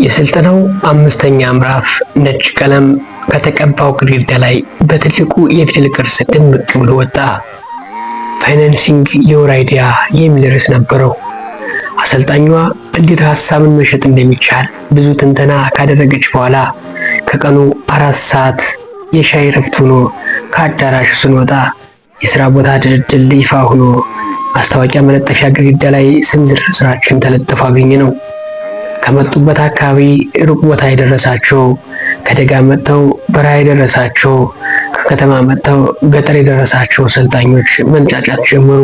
የስልጠናው አምስተኛ ምዕራፍ ነጭ ቀለም ከተቀባው ግድግዳ ላይ በትልቁ የፊደል ቅርጽ ድምቅ ብሎ ወጣ። ፋይናንሲንግ ዮር አይዲያ የሚል ርዕስ ነበረው። አሰልጣኟ እንዴት ሀሳብን መሸጥ እንደሚቻል ብዙ ትንተና ካደረገች በኋላ ከቀኑ 4 ሰዓት የሻይ ረፍት ሆኖ ከአዳራሹ ስንወጣ የሥራ ቦታ ድልድል ይፋ ሆኖ ማስታወቂያ መለጠፊያ ግድግዳ ላይ ስም ዝርዝራችን ተለጥፎ አገኘነው። ከመጡበት አካባቢ ሩቅ ቦታ የደረሳቸው፣ ከደጋ መጥተው በረሃ የደረሳቸው፣ ከከተማ መጥተው ገጠር የደረሳቸው ሰልጣኞች መንጫጫት ጀመሩ።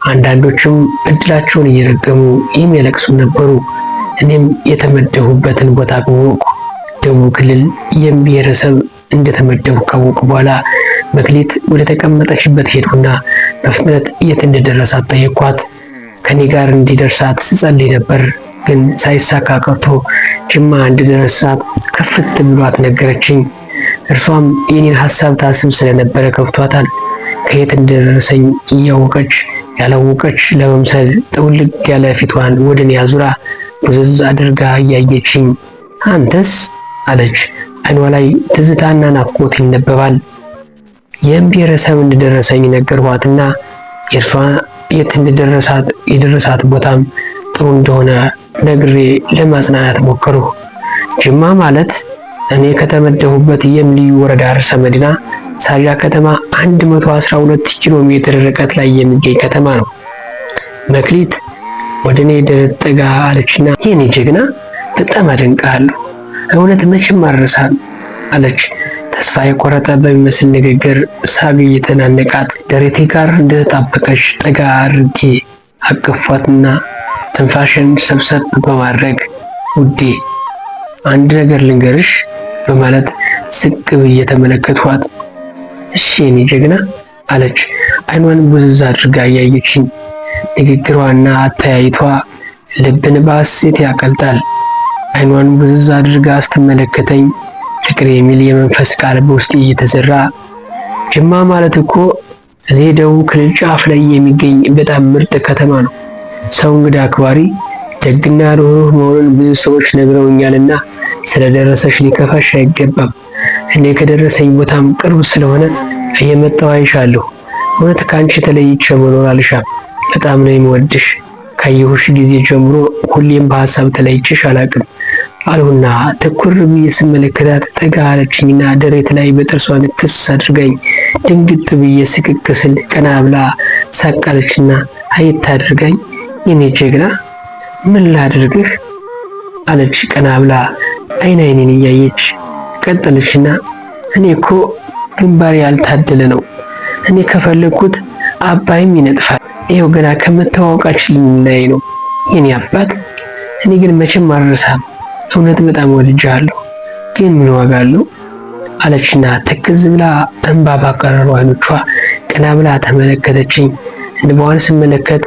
አንዳንዶችም እድላቸውን እየረገሙ የሚያለቅሱ ነበሩ። እኔም የተመደቡበትን ቦታ አወቅኩ። ደቡብ ክልል የብሔረሰብ እንደተመደቡ ካወቁ በኋላ መክሊት ወደ ተቀመጠችበት ሄድኩና በፍጥነት የት እንደደረሳት ጠየኳት። ከኔ ጋር እንዲደርሳት ስጸልይ ነበር፣ ግን ሳይሳካ ቀርቶ ጅማ እንደደረሳት ከፍት ብሏት ነገረችኝ። እርሷም የኔን ሐሳብ ታስብ ስለነበረ ከፍቷታል። ከየት እንደደረሰኝ እያወቀች ያላወቀች ለመምሰል ጥውልግ ያለ ፊቷን ወደ እኔ አዙራ ብዝዝ አድርጋ እያየችኝ አንተስ አለች። አይኗ ላይ ትዝታና ናፍቆት ይነበባል። የብሔረሰብ እንደደረሰኝ ነገርኳትና የእርሷ የት እንደደረሳት የደረሳት ቦታም ጥሩ እንደሆነ ነግሬ ለማጽናናት ሞከሩ። ጅማ ማለት እኔ ከተመደሁበት የልዩ ወረዳ ርዕሰ መዲና ሳጃ ከተማ 112 ኪሎ ሜትር ርቀት ላይ የሚገኝ ከተማ ነው። መክሊት ወደ እኔ ጠጋ አለችና የኔ ጀግና በጣም አደንቅሃለሁ፣ እውነት መቼም አልረሳም አለች። ተስፋ የቆረጠ በሚመስል ንግግር ሳቢ የተናነቃት ደረቴ ጋር እንደተጣበቀች ጠጋ አድርጌ አቀፏትና ትንፋሽን ሰብሰብ በማድረግ ውዴ አንድ ነገር ልንገርሽ በማለት ዝቅ ብዬ ተመለከትኳት። እሺ የኔ ጀግና አለች አይኗን ብዝዝ አድርጋ እያየችኝ። ንግግሯና አተያይቷ ልብን በሐሴት ያቀልጣል። አይኗን ብዝዝ አድርጋ ስትመለከተኝ ፍቅር የሚል የመንፈስ ቃል በውስጤ እየተዘራ ጅማ ማለት እኮ እዚህ ደቡብ ክልል ጫፍ ላይ የሚገኝ በጣም ምርጥ ከተማ ነው። ሰው እንግዳ አክባሪ፣ ደግና ሩህሩህ መሆኑን ብዙ ሰዎች ነግረውኛልና ስለደረሰሽ ሊከፋሽ አይገባም። እኔ ከደረሰኝ ቦታም ቅርብ ስለሆነ እየመጣሁ አይሻለሁ። እውነት ከአንቺ ተለይቼ መኖር አልሻም። በጣም ነው የምወድሽ። ካየሁሽ ጊዜ ጀምሮ ሁሌም በሀሳብ ተለይቼሽ አላቅም አልሁና ትኩር ብዬ ስመለከታት ጠጋ አለችኝና ደረት ላይ በጥርሷ ንክስ አድርጋኝ ድንግጥ ብዬ ስቅቅ ስል ቀና ብላ ሳቃለችና አየት አድርጋኝ የኔ ጀግና ምን ላድርግህ አለች ቀና ብላ አይን አይኔን እያየች ቀጠለችና እኔ እኮ ግንባሬ ያልታደለ ነው። እኔ ከፈለኩት አባይም ይነጥፋል። ይኸው ገና ከመተዋወቃችን ላይ ነው የኔ አባት። እኔ ግን መቼም አልረሳም። እውነት በጣም ወድጃለሁ፣ ግን ምን ዋጋ አለው አለችና ተክዝ ብላ እንባ ባቀረሩ አይኖቿ ቀና ብላ ተመለከተችኝ። እንባዋን ስመለከት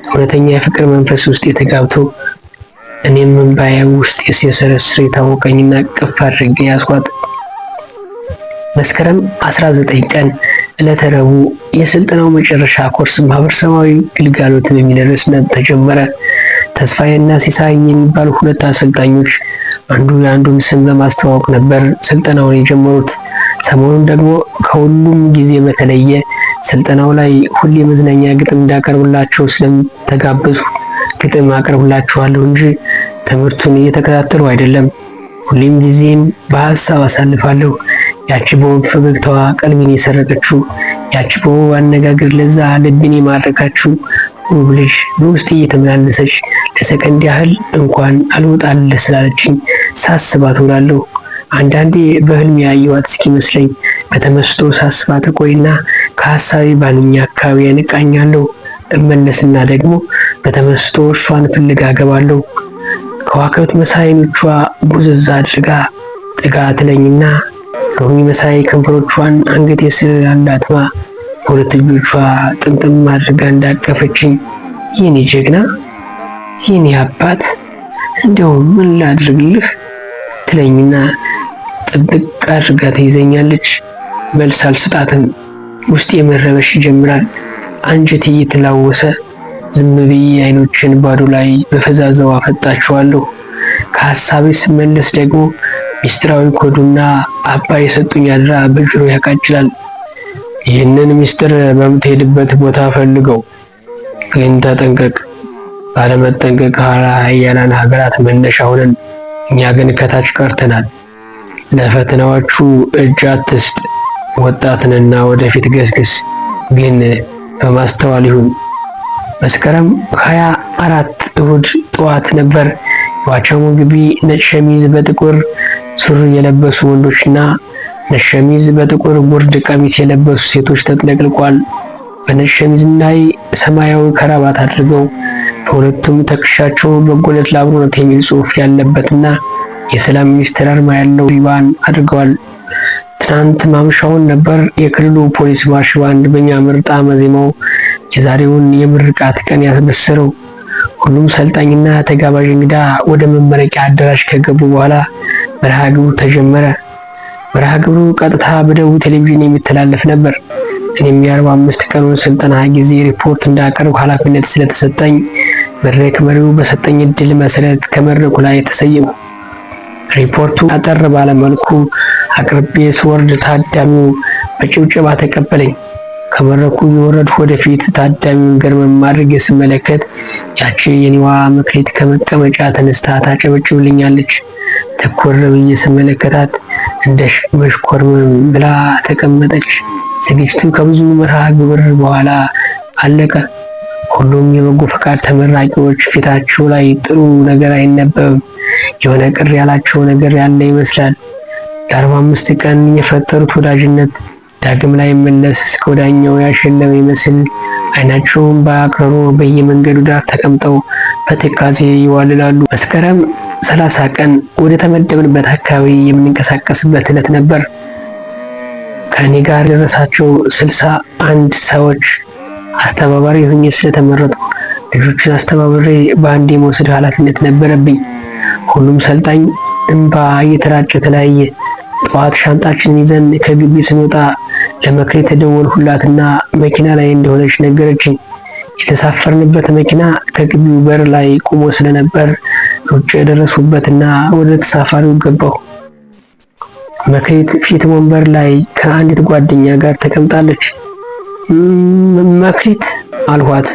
እውነተኛ የፍቅር መንፈስ ውስጥ የተጋብቶ እኔም እንባዬ ውስጥ የሰረስር የታወቀኝና ቅፍ አድርጌ ያስኳት። መስከረም 19 ቀን ዕለተ ረቡዕ የስልጠናው መጨረሻ ኮርስ ማህበረሰባዊ ግልጋሎት በሚል ርዕስ ተጀመረ። ተስፋዬና ሲሳይ የሚባሉ ሁለት አሰልጣኞች አንዱ የአንዱን ስም በማስተዋወቅ ነበር ስልጠናውን የጀመሩት። ሰሞኑን ደግሞ ከሁሉም ጊዜ በተለየ ስልጠናው ላይ ሁሌ መዝናኛ ግጥም እንዳቀርብላቸው ስለተጋበዙ ግጥም አቀርብላችኋለሁ እንጂ ትምህርቱን እየተከታተሉ አይደለም። ሁሌም ጊዜን በሀሳብ አሳልፋለሁ። ያቺ በውብ ፈገግታዋ ቀልቤን የሰረቀችው፣ ያቺ በውብ አነጋገር ለዛ ልቤን የማረካችው ውብ ልጅ በውስጤ እየተመላለሰች ለሰከንድ ያህል እንኳን አልወጣልህ ስላለችኝ ሳስባት ውላለሁ። አንዳንዴ በህልም ያየኋት እስኪመስለኝ በተመስጦ ሳስባት ቆይና ከሀሳቤ ባንኛ አካባቢ ያንቃኛለሁ። እመለስና ደግሞ በተመስጦ እርሷን ፍለጋ ገባለሁ። ከዋክብት መሳይ ዓይኖቿ ቡዝዝ አድርጋ ጠጋ ትለኝና ሎሚ መሳይ ከንፈሮቿን አንገቴ ስር አላትማ በሁለት እጆቿ ጥምጥም አድርጋ እንዳቀፈችኝ የኔ ጀግና የኔ አባት እንደው ምን ላድርግልህ ትለኝና ጥብቅ አድርጋ ትይዘኛለች። መልስ አልሰጣትም። ውስጤ መረበሽ ይጀምራል። አንጀቴ እየተላወሰ ዝም ብዬ አይኖችን ባዶ ላይ በፈዛዛው አፈጣቸዋለሁ። ከሐሳቤ ስመለስ ደግሞ ሚስጥራዊ ኮዱና አባይ የሰጡኝ አድራ በጆሮ ያቃጭላል። ይህንን ሚስጥር በምትሄድበት ቦታ ፈልገው፣ ግን ተጠንቀቅ። ባለመጠንቀቅ ኃያላን ሀገራት መነሻ ሆነን፣ እኛ ግን ከታች ቀርተናል። ለፈተናዎቹ እጅ አትስጥ። ወጣትንና ወደፊት ገስግስ፣ ግን በማስተዋል ይሁን። መስከረም 24 እሁድ ጠዋት ነበር። የዋቻሞ ግቢ ነጭ ሸሚዝ በጥቁር ሱሪ የለበሱ ወንዶችና ነጭ ሸሚዝ በጥቁር ጉርድ ቀሚስ የለበሱ ሴቶች ተጥለቅልቋል። በነጭ ሸሚዝ ላይ ሰማያዊ ከረባት አድርገው በሁለቱም ትከሻቸው በጎነት ለአብሮነት የሚል ጽሑፍ ያለበትና የሰላም ሚኒስቴር አርማ ያለው ሪባን አድርገዋል። ትናንት ማምሻውን ነበር የክልሉ ፖሊስ ማርሽ ባንድ በሚያምር ጣዕመ ዜማው የዛሬውን የምርቃት ቀን ያስበሰረው። ሁሉም ሰልጣኝና ተጋባዥ እንግዳ ወደ መመረቂያ አዳራሽ ከገቡ በኋላ መርሃ ግብሩ ተጀመረ። መርሃ ግብሩ ቀጥታ በደቡብ ቴሌቪዥን የሚተላለፍ ነበር። እኔም የ45 ቀኑን ስልጠና ጊዜ ሪፖርት እንዳቀርብ ኃላፊነት ስለተሰጠኝ መድረክ መሪው በሰጠኝ እድል መሰረት ከመድረኩ ላይ ተሰየምኩ። ሪፖርቱ አጠር ባለ መልኩ አቅርቤ ስወርድ ታዳሚው በጭብጨባ ተቀበለኝ። ከመድረኩ የወረድኩ ወደፊት ታዳሚውን ገርመም አድርጌ ስመለከት ያቺ የኔዋ መክሊት ከመቀመጫ ተነስታ ታጨበጭብልኛለች። ትኩር ብዬ ስመለከታት እንደ መሽኮርመም ብላ ተቀመጠች። ዝግጅቱ ከብዙ መርሃ ግብር በኋላ አለቀ። ሁሉም የበጎ ፈቃድ ተመራቂዎች ፊታቸው ላይ ጥሩ ነገር አይነበብም። የሆነ ቅር ያላቸው ነገር ያለ ይመስላል። የ45 ቀን የፈጠሩት ወዳጅነት ዳግም ላይ መለስ እስከ ወዳኛው ያሸለመ ይመስል አይናቸውን በአክረሮ በየመንገዱ ዳር ተቀምጠው በትካዜ ይዋልላሉ። መስከረም 30 ቀን ወደ ተመደብንበት አካባቢ የምንንቀሳቀስበት ዕለት ነበር። ከእኔ ጋር የደረሳቸው 61 ሰዎች አስተባባሪ ሆኜ ስለተመረጡ ልጆችን አስተባብሬ በአንዴ መውሰድ ኃላፊነት ነበረብኝ። ሁሉም ሰልጣኝ እንባ እየተራጨ ተለያየ። ጠዋት ሻንጣችንን ይዘን ከግቢ ስንወጣ ለመክሊት ደወልኩላትና መኪና ላይ እንደሆነች ነገረችኝ። የተሳፈርንበት መኪና ከግቢው በር ላይ ቆሞ ስለነበር ሩጬ የደረሱበትና ወደ ተሳፋሪው ገባሁ። መክሊት ፊት ወንበር ላይ ከአንዲት ጓደኛ ጋር ተቀምጣለች። መክሊት አልኋት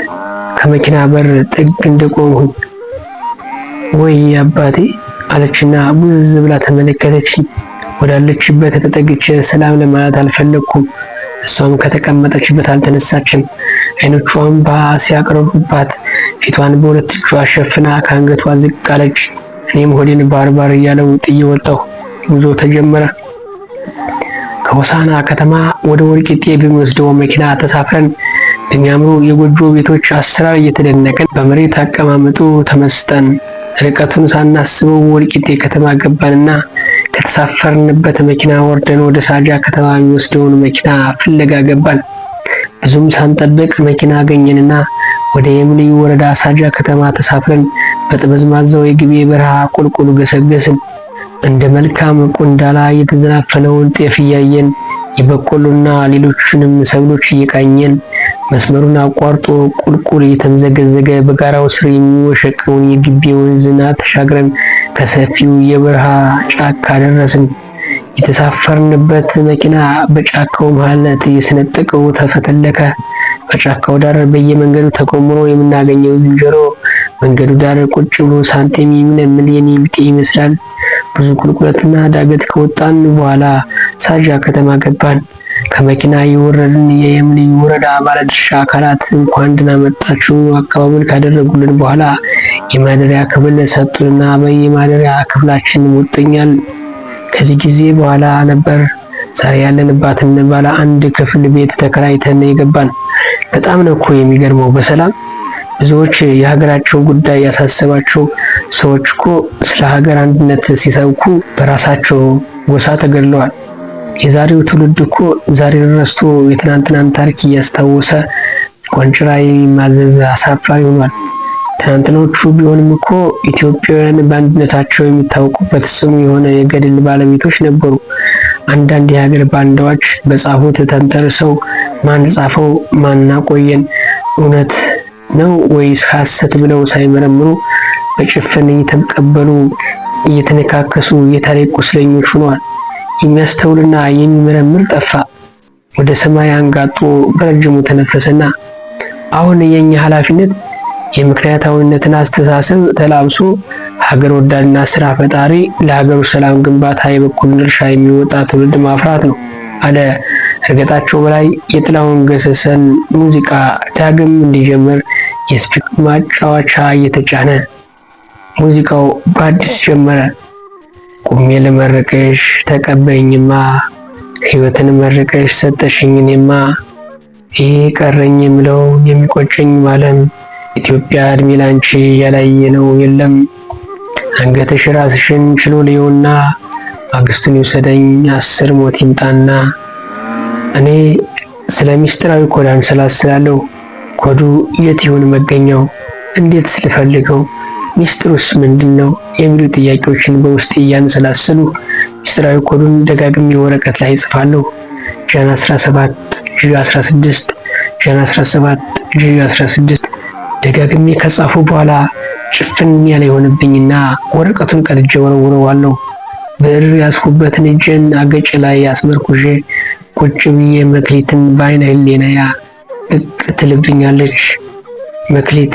ከመኪና በር ጥግ እንደቆምኩኝ። ወይ አባቴ አለችና ቡዝ ብላ ተመለከተችኝ። ወዳለችበት ተጠግቼ ሰላም ለማለት አልፈለኩም። እሷም ከተቀመጠችበት አልተነሳችም። አይኖቿን እንባ ሲያቀርቡባት ፊቷን በሁለት እጇ ሸፍና ከአንገቷ ዝቅ አለች። እኔም ሆዴን ባርባር እያለው ጥዬ ወጣሁ። ጉዞ ተጀመረ። ከሆሳና ከተማ ወደ ወልቂጤ በሚወስደው መኪና ተሳፍረን በሚያምሩ የጎጆ ቤቶች አሰራር እየተደነቀን በመሬት አቀማመጡ ተመስጠን ርቀቱን ሳናስበው ወልቂጤ ከተማ ገባንና ከተሳፈርንበት መኪና ወርደን ወደ ሳጃ ከተማ የሚወስደውን መኪና ፍለጋ ገባን። ብዙም ሳንጠብቅ መኪና አገኘንና ወደ የምልዩ ወረዳ ሳጃ ከተማ ተሳፍረን በጠመዝማዛው የግቤ በረሃ ቁልቁል ገሰገስን። እንደ መልካም ቆንዳላ የተዘናፈነውን ጤፍ እያየን የበቆሎና ሌሎችንም ሰብሎች እየቃኘን መስመሩን አቋርጦ ቁልቁል የተምዘገዘገ በጋራው ስር የሚወሸቀውን የግቤ ወንዝና ተሻግረን ከሰፊው የበረሃ ጫካ ደረስን። የተሳፈርንበት መኪና በጫካው መሃል እየሰነጠቀው ተፈተለከ። በጫካው ዳር በየመንገዱ ተቆምሮ የምናገኘው ዝንጀሮ መንገዱ ዳር ቁጭ ብሎ ሳንቲም የሚለምን የኔ ቢጤ ይመስላል። ብዙ ቁልቁለትና ዳገት ከወጣን በኋላ ሳጃ ከተማ ገባን። ከመኪና የወረድን የየምልዩ ወረዳ ባለድርሻ አካላት እንኳን ደህና መጣችሁ አቀባበል ካደረጉልን በኋላ የማደሪያ ክፍል ሰጡንና በየማደሪያ ክፍላችን ወጥኛል። ከዚህ ጊዜ በኋላ ነበር ዛሬ ያለንባትን ባለ አንድ ክፍል ቤት ተከራይተን የገባን። በጣም ነው እኮ የሚገርመው። በሰላም ብዙዎች የሀገራቸው ጉዳይ ያሳሰባቸው ሰዎች እኮ ስለ ሀገር አንድነት ሲሰብኩ በራሳቸው ጎሳ ተገድለዋል። የዛሬው ትውልድ እኮ ዛሬን ረስቶ የትናንትናን ታሪክ እያስታወሰ ቆንጭራ የሚማዘዝ አሳፋሪ ሆኗል። ትናንትኖቹ ቢሆንም እኮ ኢትዮጵያውያን በአንድነታቸው የሚታወቁበት ጽኑ የሆነ የገድል ባለቤቶች ነበሩ። አንዳንድ የሀገር ባንዳዎች በጻፉት ተንተርሰው ማን ጻፈው ማን አቆየን እውነት ነው ወይስ ሐሰት ብለው ሳይመረምሩ በጭፍን እየተቀበሉ እየተነካከሱ የታሪክ ቁስለኞች ሆነዋል። የሚያስተውልና የሚመረምር ጠፋ። ወደ ሰማይ አንጋጦ በረጅሙ ተነፈሰና አሁን የኛ ኃላፊነት የምክንያታዊነትን አስተሳሰብ ተላብሶ ሀገር ወዳድና ስራ ፈጣሪ ለሀገሩ ሰላም ግንባታ የበኩሉን ድርሻ የሚወጣ ትውልድ ማፍራት ነው አለ እርገጣቸው በላይ። የጥላሁን ገሰሰን ሙዚቃ ዳግም እንዲጀምር የስፒክ ማጫወቻ እየተጫነ ሙዚቃው በአዲስ ጀመረ። ቁሜ ልመርቅሽ ተቀበይኝማ ሕይወትን መርቀሽ ሰጠሽኝኔማ ይሄ ቀረኝ የምለው የሚቆጨኝ ማለም ኢትዮጵያ እድሜ ላንቺ ያላየነው የለም። አንገትሽ ራስሽን ችሎ ልየውና ማግስቱን ይውሰደኝ 10 ሞት ይምጣና። እኔ ስለ ሚስጥራዊ ኮድ አንሰላስላለሁ። ኮዱ የት ይሆን መገኛው? እንዴት ስልፈልገው? ሚስጥሩስ ምንድነው? የሚሉ ጥያቄዎችን በውስጤ እያንሰላሰሉ ሚስጥራዊ ኮዱን ደጋግሜ ወረቀት ላይ እጽፋለሁ። ጃን 17 G16 ጃን 17 G16 ደጋግሜ ከጻፉ በኋላ ጭፍን ያለ የሆነብኝና ወረቀቱን ቀድጄ ወረውረዋለሁ። ብዕር ያስኩበትን እጄን አገጭ ላይ አስመርኩዤ ቁጭ ብዬ መክሊትን በዓይነ ህሊናያ ብቅ ትልብኛለች። መክሊት